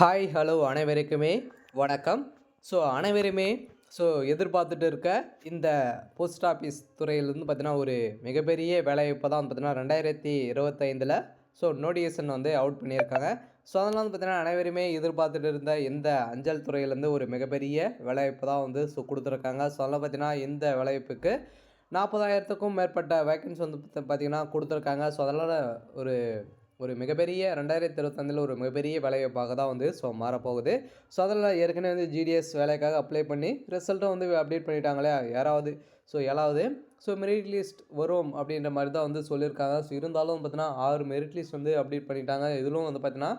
Hi hello அனைவருக்குமே வணக்கம். அனைவருமே எதிர்பார்த்துட்டு இருக்க இந்த போஸ்ட் ஆஃபீஸ் துறையிலேருந்து பார்த்தீங்கன்னா, ஒரு மிகப்பெரிய வேலைவாய்ப்பு தான் பார்த்தீங்கன்னா 2025ல் நோட்டிஃபிகேஷன் வந்து அவுட் பண்ணியிருக்காங்க. அதனால வந்து பார்த்தீங்கன்னா, அனைவருமே எதிர்பார்த்துட்டு இருந்த இந்த அஞ்சல் துறையிலேருந்து ஒரு மிகப்பெரிய வேலைவாய்ப்பு தான் வந்து குடுத்துருக்காங்க. அதனால பார்த்தீங்கன்னா, இந்த வேலைவாய்ப்புக்கு 40,000க்கும் மேற்பட்ட வேக்கன்சி வந்து பார்த்தீங்கன்னா குடுத்துருக்காங்க. அதனால ஒரு ஒரு மிகப்பெரிய 2025ல் ஒரு மிகப்பெரிய வேலைவாய்ப்பாக தான் வந்து மாறப்போகுது. அதில் ஏற்கனவே வந்து ஜிடிஎஸ் வேலைக்காக அப்ளை பண்ணி ரிசல்ட்டும் வந்து அப்டேட் பண்ணிட்டாங்களே யாராவது. 7வது மெரிட் லிஸ்ட் வரும் அப்படின்ற மாதிரி தான் வந்து சொல்லியிருக்காங்க. இருந்தாலும் பார்த்தீங்கன்னா 6 மெரிட் லிஸ்ட் வந்து அப்டேட் பண்ணிட்டாங்க. இதிலும் வந்து பார்த்தீங்கன்னா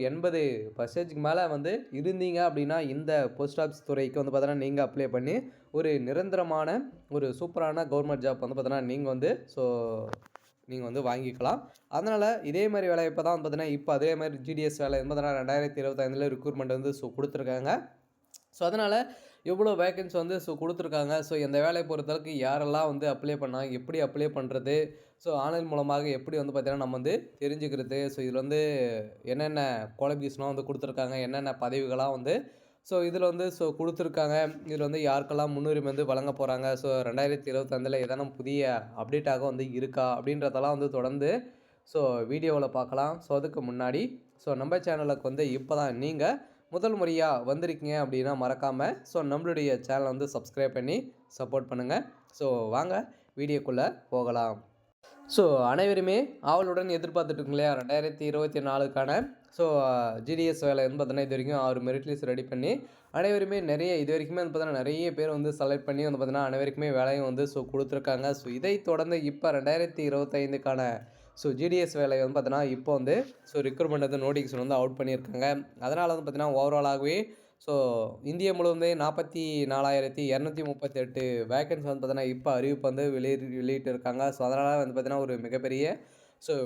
80% மேலே வந்து இருந்தீங்க அப்படின்னா இந்த போஸ்ட் ஆஃபீஸ் துறைக்கு வந்து பார்த்தீங்கன்னா நீங்கள் அப்ளை பண்ணி ஒரு நிரந்தரமான ஒரு சூப்பரான கவர்மெண்ட் ஜாப் வந்து பார்த்தீங்கன்னா நீங்கள் வந்து வாங்கிக்கலாம். அதனால் இதே மாதிரி வேலைவாய்ப்பு தான் பார்த்தீங்கன்னா இப்போ அதே மாதிரி ஜிடிஎஸ் வேலை வந்து பார்த்தீங்கன்னா 2025ல் ரெக்ரூட்மெண்ட் வந்து கொடுத்துருக்காங்க. அதனால் எவ்வளோ வேக்கன்சி வந்து கொடுத்துருக்காங்க. இந்த வேலையை பொறுத்தளவுக்கு யாரெல்லாம் வந்து அப்ளை பண்ணாங்க, எப்படி அப்ளை பண்ணுறது, ஆன்லைன் மூலமாக எப்படி வந்து பார்த்தீங்கன்னா நம்ம வந்து தெரிஞ்சுக்கிறது, இதில் வந்து என்னென்ன குவாலிஃபிகேஷன்லாம் வந்து கொடுத்துருக்காங்க, என்னென்ன பதவிகளாக வந்து இதில் வந்து கொடுத்துருக்காங்க. இதில் வந்து யாருக்கெல்லாம் முன்னுரிமை வந்து வழங்க போகிறாங்க. 2025ல் ஏதேனும் புதிய அப்டேட்டாக வந்து இருக்கா அப்படின்றதெல்லாம் வந்து தொடர்ந்து வீடியோவில் பார்க்கலாம். அதுக்கு முன்னாடி நம்ம சேனலுக்கு வந்து இப்போ தான் நீங்கள் முதல் முறையாக வந்திருக்கீங்க அப்படின்னா மறக்காமல் நம்மளுடைய சேனலை வந்து சப்ஸ்கிரைப் பண்ணி சப்போர்ட் பண்ணுங்கள். வாங்க வீடியோக்குள்ளே போகலாம். அனைவருமே ஆவலுடன் எதிர்பார்த்துட்டு இருக்கோம் இல்லையா 2024க்கான ஜிடிஎஸ் வேலை வந்து பார்த்தீங்கன்னா இது வரைக்கும் 6 மெரிட் லிஸ்ட் ரெடி பண்ணி அனைவருமே இது வரைக்குமே வந்து பார்த்தீங்கன்னா நிறைய பேர் வந்து செலக்ட் பண்ணி வந்து பார்த்தீங்கன்னா அனைவருக்குமே வேலையும் வந்து கொடுத்துருக்காங்க. இதை தொடர்ந்து இப்போ 2025க்கான ஜிடிஎஸ் வேலை வந்து பார்த்தீங்கன்னா இப்போ வந்து ரெக்ரூட்மெண்ட் வந்து நோட்டிஃபிகேஷன் வந்து அவுட் பண்ணியிருக்காங்க. அதனால் வந்து பார்த்தீங்கன்னா ஓவராலாகவே இந்தியா முழுவதுமே 44,238 வேக்கன்சி வந்து பார்த்தீங்கன்னா இப்போ அறிவிப்பு வந்து வெளியிட்டிருக்காங்க. அதனால் வந்து பார்த்தீங்கன்னா ஒரு மிகப்பெரிய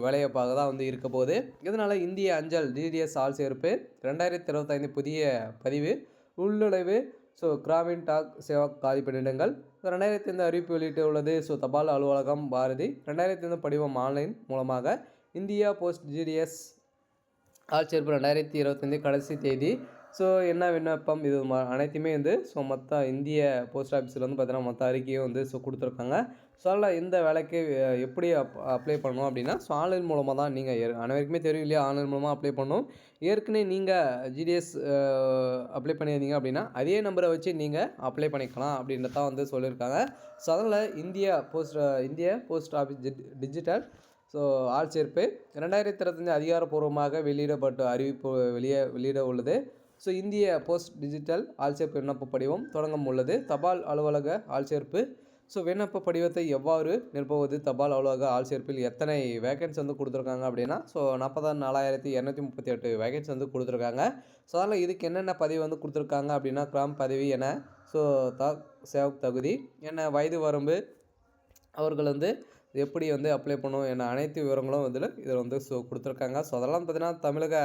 வேலைவாய்ப்பாக தான் வந்து இருக்க போகுது. இதனால் இந்திய அஞ்சல் டிடிஎஸ் ஆள் சேர்ப்பு 2025 புதிய பதிவு உள்நுழைவு கிராமின் டாக் சேவக் காலி பணியிடங்கள் 2005 அறிவிப்பு வெளியிட்டு உள்ளது. தபால் அலுவலகம் பாரதி 2005 படிவம் ஆன்லைன் மூலமாக இந்தியா போஸ்ட் ஜிடிஎஸ் ஆள் சேர்ப்பு 2025 கடைசி தேதி. என்ன விண்ணப்பம் இது அனைத்துமே வந்து மொத்த இந்திய போஸ்ட் ஆஃபீஸில் வந்து பார்த்தீங்கன்னா மொத்த அறிக்கையும் வந்து கொடுத்துருக்காங்க. அதில் இந்த வேலைக்கு எப்படி அப்ளை பண்ணணும் அப்படின்னா ஆன்லைன் மூலமாக தான் நீங்கள் அனைவருக்குமே தெரியும் இல்லையா, ஆன்லைன் மூலமாக அப்ளை பண்ணணும். ஏற்கனவே நீங்கள் ஜிடிஎஸ் அப்ளை பண்ணியிருந்தீங்க அப்படின்னா அதே நம்பரை வச்சு நீங்கள் அப்ளை பண்ணிக்கலாம் அப்படின்றதான் வந்து சொல்லியிருக்காங்க. அதனால் இந்திய போஸ்ட் ஆஃபீஸ் டிஜிட்டல் ஆள் சேர்ப்பு 2025 அதிகாரப்பூர்வமாக வெளியிடப்பட்ட அறிவிப்பு வெளியிட உள்ளது. இந்திய போஸ்ட் டிஜிட்டல் ஆள் சேர்ப்பு விண்ணப்ப படிவம் தொடங்கும் உள்ளது. தபால் அலுவலக ஆள் சேர்ப்பு விண்ணப்ப படிவத்தை எவ்வாறு நிரப்புவது, தபால் அலுவலக ஆள் சேர்ப்பில் எத்தனை வேகன்சி வந்து கொடுத்துருக்காங்க அப்படின்னா 44,238 வேகன்சி வந்து கொடுத்துருக்காங்க. அதனால் இதுக்கு என்னென்ன பதிவு வந்து கொடுத்துருக்காங்க அப்படின்னா கிராம் பதவி என சேவக் தகுதி என்ன, வயது வரம்பு, அவர்கள் வந்து எப்படி வந்து அப்ளை பண்ணணும் என்ன, அனைத்து விவரங்களும் இதில் வந்து கொடுத்துருக்காங்க. அதெல்லாம் பார்த்தீங்கன்னா தமிழக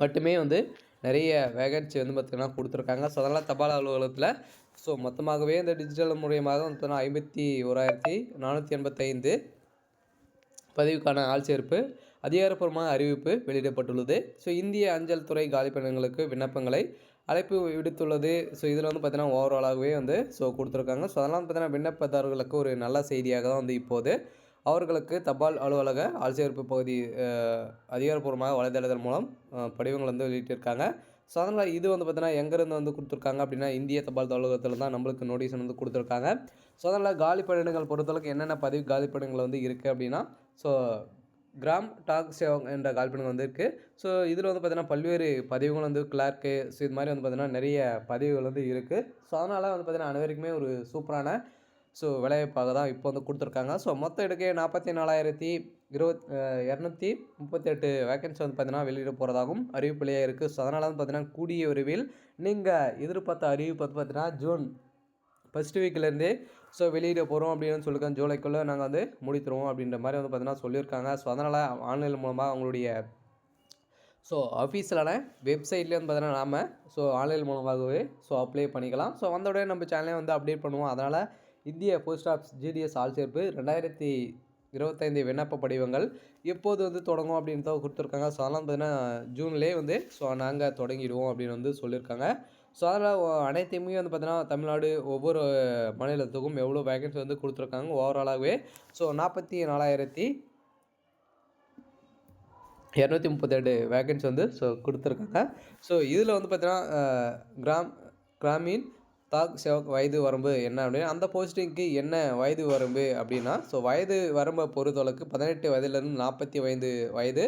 மட்டுமே வந்து நிறைய வேகன்சி வந்து பார்த்திங்கன்னா கொடுத்துருக்காங்க. அதனால் தபால் அலுவலகத்தில் மொத்தமாகவே இந்த டிஜிட்டல் மூலியமாக வந்து 51,485 பதிவுக்கான ஆள் சேர்ப்பு அதிகாரப்பூர்வமான அறிவிப்பு வெளியிடப்பட்டுள்ளது. இந்திய அஞ்சல் துறை காலி பணியிடங்களுக்கு விண்ணப்பங்களை அழைப்பு விடுத்துள்ளது. இதில் வந்து பார்த்திங்கன்னா ஓவராலாகவே வந்து கொடுத்துருக்காங்க. அதெல்லாம் பார்த்திங்கன்னா விண்ணப்பதாரர்களுக்கு ஒரு நல்ல செய்தியாக தான் வந்து இப்போது அவர்களுக்கு தபால் அலுவலக ஆள் சேர்ப்பு பகுதி அதிகாரப்பூர்வமாக வலைதளத்தின் மூலம் படிவங்கள் வந்து வெளியிட்டிருக்காங்க. அதனால் இது வந்து பார்த்தீங்கன்னா எங்கேருந்து வந்து கொடுத்துருக்காங்க அப்படின்னா இந்திய தபால் அலுவலகத்தில் தான் நம்மளுக்கு நோட்டீஸ் வந்து கொடுத்துருக்காங்க. அதனால் காலி பணியிடங்கள் பொறுத்தளவுக்கு என்னென்ன பதிவு காலி பணியிடங்கள் வந்து இருக்குது அப்படின்னா கிராம் டாக் சேவக் என்ற காலி பணிகள் வந்து இருக்குது. இதில் வந்து பார்த்திங்கன்னா பல்வேறு பதிவுகள் வந்து கிளார்க்கு இது மாதிரி வந்து பார்த்திங்கன்னா நிறைய பதிவுகள் வந்து இருக்குது. அதனால் வந்து பார்த்திங்கன்னா அனைவருக்குமே ஒரு சூப்பரான வேலைவாய்ப்பாக தான் இப்போ வந்து கொடுத்துருக்காங்க. மொத்த எடுக்க 44,238 வேக்கன்சி வந்து பார்த்தீங்கன்னா வெளியிட போகிறதாகவும் அறிவிப்பிலேயே இருக்குது. அதனால் வந்து பார்த்தீங்கன்னா கூடிய விரைவில் நீங்கள் எதிர்பார்த்த அறிவிப்பு வந்து பார்த்தீங்கன்னா ஜூன் ஃபஸ்ட் வீக்லேருந்தே வெளியிட போகிறோம் அப்படின்னு சொல்லியிருக்காங்க. ஜூலைக்குள்ளே நாங்கள் வந்து முடித்துருவோம் அப்படின்ற மாதிரி வந்து பார்த்தீங்கன்னா சொல்லியிருக்காங்க. அதனால் ஆன்லைன் மூலமாக அவங்களுடைய அஃபீஷியலான வெப்சைட்லேயே வந்து பார்த்தீங்கன்னா நாம் ஆன்லைன் மூலமாகவே அப்ளை பண்ணிக்கலாம். வந்த உடனே நம்ம சேனலே வந்து அப்டேட் பண்ணுவோம். அதனால் இந்திய போஸ்ட் ஆஃபீஸ் ஜிடிஎஸ் ஆள் சேர்ப்பு 2025 25 விண்ணப்ப படிவங்கள் எப்போது வந்து தொடங்கும் அப்படின்னு தான் கொடுத்துருக்காங்க. ஸோ அதெல்லாம் பார்த்தீங்கன்னா ஜூன்லேயே வந்து ஸோ நாங்கள் தொடங்கிடுவோம் அப்படின்னு வந்து சொல்லியிருக்காங்க. ஸோ அதில் அனைத்தையுமே வந்து பார்த்தீங்கன்னா தமிழ்நாடு ஒவ்வொரு மாநிலத்துக்கும் எவ்வளோ வேகன்சி வந்து கொடுத்துருக்காங்க ஓவராலாகவே. ஸோ 44,238 வேகன்சி வந்து ஸோ கொடுத்துருக்காங்க. ஸோ இதில் வந்து பார்த்தீங்கன்னா கிராமீன் தாக் சேவக் வயது வரம்பு என்ன அப்படின்னா அந்த போஸ்டிங்க்கு என்ன வயது வரம்பு அப்படின்னா ஸோ வயது வரம்பை பொறுத்தளவுக்கு 18 வயதிலிருந்து 45 வயது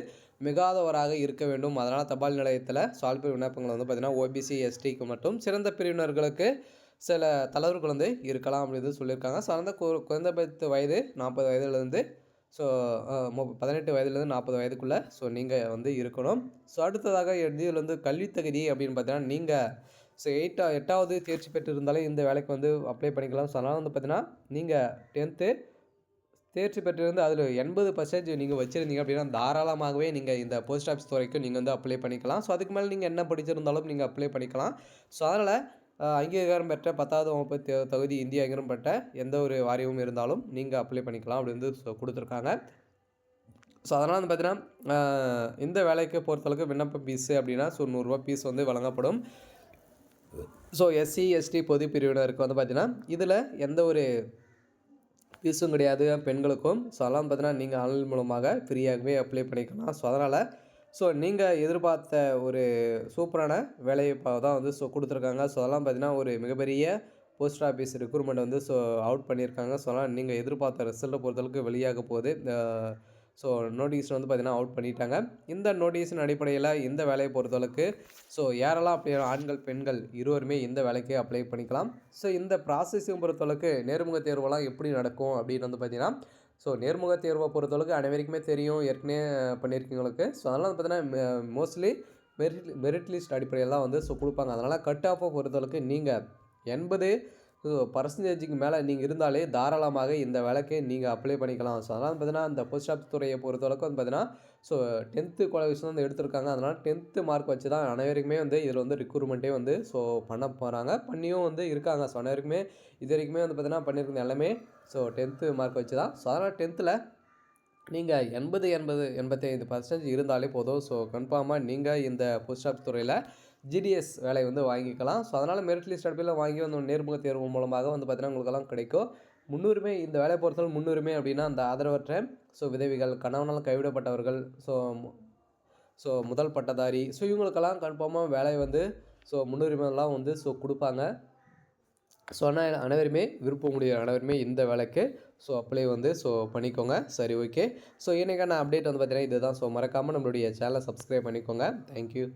மிகாதவராக இருக்க வேண்டும். அதனால் தபால் நிலையத்தில் சால்பு விண்ணப்பங்கள் வந்து பார்த்திங்கன்னா ஓபிசி எஸ்டிக்கு மட்டும் சிறந்த பிரிவினர்களுக்கு சில தளர்வுகள் வந்து இருக்கலாம் அப்படின்னு சொல்லியிருக்காங்க. ஸோ அந்த குறைந்தபட்ச வயது 40 வயதுலேருந்து ஸோ 18 வயதுலேருந்து 40 வயதுக்குள்ளே ஸோ நீங்கள் வந்து இருக்கணும். ஸோ அடுத்ததாக இதில் வந்து கல்வி தகுதி அப்படின்னு பார்த்தீங்கன்னா நீங்கள் ஸோ 8வது தேர்ச்சி பெற்றிருந்தாலே இந்த வேலைக்கு வந்து அப்ளை பண்ணிக்கலாம். ஸோ அதனால் வந்து பார்த்தீங்கன்னா நீங்கள் 10th தேர்ச்சி பெற்றிருந்து அதில் 80% நீங்கள் வச்சுருந்தீங்க அப்படின்னா தாராளமாகவே நீங்கள் இந்த போஸ்ட் ஆஃபீஸ் துறைக்கு நீங்கள் வந்து அப்ளை பண்ணிக்கலாம். ஸோ அதுக்கு மேலே நீங்கள் என்ன படிச்சிருந்தாலும் நீங்கள் அப்ளை பண்ணிக்கலாம். ஸோ அதனால் அங்கீகாரம் பெற்ற 10வது வகுப்பு தகுதி இந்திய அங்கீகாரம் பெற்ற எந்த ஒரு வாரியமும் இருந்தாலும் நீங்கள் அப்ளை பண்ணிக்கலாம் அப்படின்னு கொடுத்துருக்காங்க. ஸோ அதனால் வந்து பார்த்தீங்கன்னா இந்த வேலைக்கு பொறுத்தளவுக்கு விண்ணப்ப ஃபீஸு அப்படின்னா ஸோ ரூ. 100 ஃபீஸ் வந்து வழங்கப்படும். ஸோ எஸ்சி எஸ்டி பொது பிரிவினருக்கு வந்து பார்த்தீங்கன்னா இதில் எந்த ஒரு ஃபீஸும் கிடையாது பெண்களுக்கும். ஸோ அதெல்லாம் பார்த்தீங்கன்னா நீங்கள் ஆன்லைன் மூலமாக ஃப்ரீயாகவே அப்ளை பண்ணிக்கலாம். ஸோ அதனால் ஸோ நீங்கள் எதிர்பார்த்த ஒரு சூப்பரான வேலைவாய்ப்பை தான் வந்து ஸோ கொடுத்துருக்காங்க. ஸோ அதெல்லாம் பார்த்தீங்கன்னா ஒரு மிகப்பெரிய போஸ்ட் ஆஃபீஸ் ரெக்ரூட்மெண்ட் வந்து ஸோ அவுட் பண்ணியிருக்காங்க. ஸோ அதனால் நீங்கள் எதிர்பார்த்த ரிசல்ட்டை பொறுத்தளவுக்கு வெளியாக போகுது. ஸோ நோட்டீஸ் வந்து பார்த்திங்கன்னா அவுட் பண்ணிட்டாங்க. இந்த நோட்டீஸின் அடிப்படையில் இந்த வேலையை பொறுத்தளவுக்கு ஸோ யாரெல்லாம் அப்ளை ஆண்கள் பெண்கள் இருவருமே இந்த வேலைக்கு அப்ளை பண்ணிக்கலாம். ஸோ இந்த ப்ராசஸையும் பொறுத்தளவுக்கு நேர்முக தேர்வெல்லாம் எப்படி நடக்கும் அப்படின்னு வந்து பார்த்திங்கன்னா ஸோ நேர்முக தேர்வை பொறுத்தளவுக்கு அனைவருக்குமே தெரியும் ஏற்கனவே பண்ணியிருக்கீங்களுக்கு. ஸோ அதெல்லாம் வந்து பார்த்திங்கன்னா மோஸ்ட்லி மெரிட் லிஸ்ட் அடிப்படையில் தான் வந்து ஸோ கொடுப்பாங்க. அதனால் கட் ஆஃபை பொறுத்தளவுக்கு நீங்கள் 80% மேலே நீங்கள் இருந்தாலே தாராளமாக இந்த வேலைக்கு நீங்கள் அப்ளை பண்ணிக்கலாம். ஸோ அதனால் பார்த்தீங்கன்னா இந்த போஸ்ட் ஆஃபீஸ் துறையை பொறுத்தளவுக்கு வந்து பார்த்தீங்கன்னா ஸோ 10th குவாலிஃபிகேஷன் வந்து எடுத்திருக்காங்க. அதனால் 10th மார்க் வச்சு தான் அனைவருக்குமே வந்து இதில் வந்து ரெக்ரூட்மெண்ட்டே வந்து ஸோ பண்ண போகிறாங்க, பண்ணியும் வந்து இருக்காங்க. ஸோ அனைவருக்குமே இது வரைக்குமே வந்து பார்த்தீங்கன்னா பண்ணியிருக்கிறது எல்லாமே ஸோ 10th மார்க் வச்சு தான். ஸோ அதனால் 10th நீங்கள் 85% இருந்தாலே போதும். ஸோ கன்ஃபார்மாக நீங்கள் இந்த போஸ்ட் ஆஃபீஸ் துறையில் ஜிடிஎஸ் வேலை வந்து வாங்கிக்கலாம். ஸோ அதனால் மெரிட் லிஸ்ட் அடிப்படையில் வாங்கி வந்து நேர்முக தேர்வு மூலமாக வந்து பார்த்திங்கன்னா உங்களுக்கெல்லாம் கிடைக்கும். முன்னுரிமை இந்த வேலையை பொறுத்தவரை முன்னுரிமை அப்படின்னா அந்த ஆதரவற்ற ஸோ விதவிகள், கணவனால் கைவிடப்பட்டவர்கள், ஸோ முதல் பட்டதாரி, ஸோ இவங்களுக்கெல்லாம் கன்ஃபார்மாக வேலை வந்து ஸோ முன்னுரிமைலாம் வந்து ஸோ கொடுப்பாங்க. ஸோ ஆனால் அனைவருமே விருப்பமுடைய அனைவருமே இந்த வேலைக்கு ஸோ அப்ளை வந்து ஸோ பண்ணிக்கோங்க. சரி, ஓகே. ஸோ இன்றைக்கான அப்டேட் வந்து பார்த்தீங்கன்னா இதுதான். ஸோ மறக்காமல் நம்மளுடைய சேனலை சப்ஸ்கிரைப் பண்ணிக்கோங்க. தேங்க்யூ.